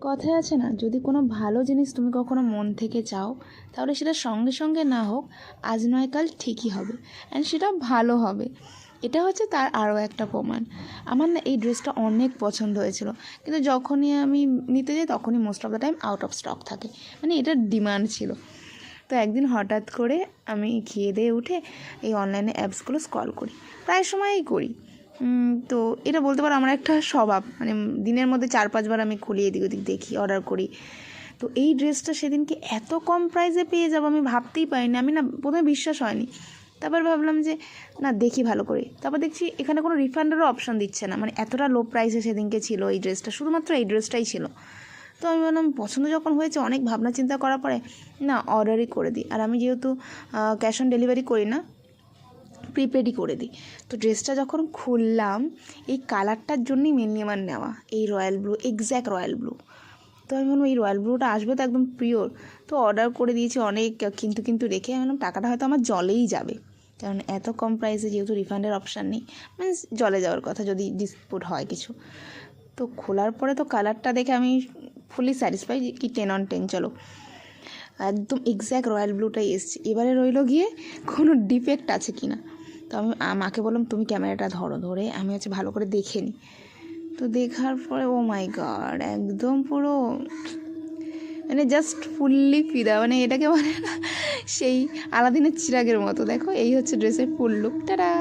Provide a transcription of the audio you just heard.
কথায় আছে না, যদি কোনো ভালো জিনিস তুমি কখনো মন থেকে চাও, তাহলে সেটা সঙ্গে সঙ্গে না হোক, আজ নয় কাল ঠিকই হবে, অ্যান্ড সেটা ভালো হবে। এটা হচ্ছে তার আরও একটা প্রমাণ। আমার না এই ড্রেসটা অনেক পছন্দ হয়েছিল, কিন্তু যখনই আমি নিতে যাই তখনই most of the time out of stock থাকে, মানে এটার ডিমান্ড ছিল। তো একদিন হঠাৎ করে আমি খেয়ে দিয়ে উঠে এই অনলাইনে অ্যাপসগুলো স্ক্রল করি, প্রায় সময়ই করি। তো এটা বলতে পারো আমার একটা স্বভাব, মানে দিনের মধ্যে 4-5 বার আমি খুলি, এদিক ওদিক দেখি, অর্ডার করি। তো এই ড্রেসটা সেদিনকে এত কম প্রাইসে পেয়ে যাবো আমি ভাবতেই পারিনি। আমি না প্রথমে বিশ্বাস হয়নি, তারপর ভাবলাম যে না দেখি ভালো করে, তারপর দেখছি এখানে কোনো রিফান্ডেরও অপশান দিচ্ছে না, মানে এতটা লো প্রাইসে সেদিনকে ছিল এই ড্রেসটা, শুধুমাত্র এই ড্রেসটাই ছিল। তো আমি বললাম পছন্দ যখন হয়েছে, অনেক ভাবনা চিন্তা করার পরে না অর্ডারই করে দিই। আর আমি যেহেতু ক্যাশ অন ডেলিভারি করি না, প্রিপেডই করে দিই। তো ড্রেসটা যখন খুললাম, এই কালারটার জন্যই মেনলি আমার নেওয়া, এই royal blue, exact royal blue. তো আমি বললাম এই রয়্যাল ব্লুটা আসবে তো একদম পিওর। তো অর্ডার করে দিয়েছি অনেক, কিন্তু রেখে আমি বললাম টাকাটা হয়তো আমার জলেই যাবে, কারণ এত কম প্রাইসে যেহেতু রিফান্ডের অপশান নেই, মিনস জলে যাওয়ার কথা যদি ডিসপুট হয় কিছু। তো খোলার পরে তো কালারটা দেখে আমি ফুলি স্যাটিসফাই কি 10/10 চলো, একদম এক্স্যাক্ট রয়্যাল ব্লুটাই এসছে। এবারে রইল গিয়ে কোনো ডিফেক্ট আছে কি না। তো আমি মাকে বললাম তুমি ক্যামেরাটা ধরে আমি ভালো করে দেখে নিই। তো দেখার পরে ও মাই গড, একদম পুরো মানে জাস্ট ফুললি ফিদা, মানে এটাকে বলে না সেই আলাদিনের চিরাগের মতো। দেখো এই হচ্ছে ড্রেসের ফুল লুক, টাটা।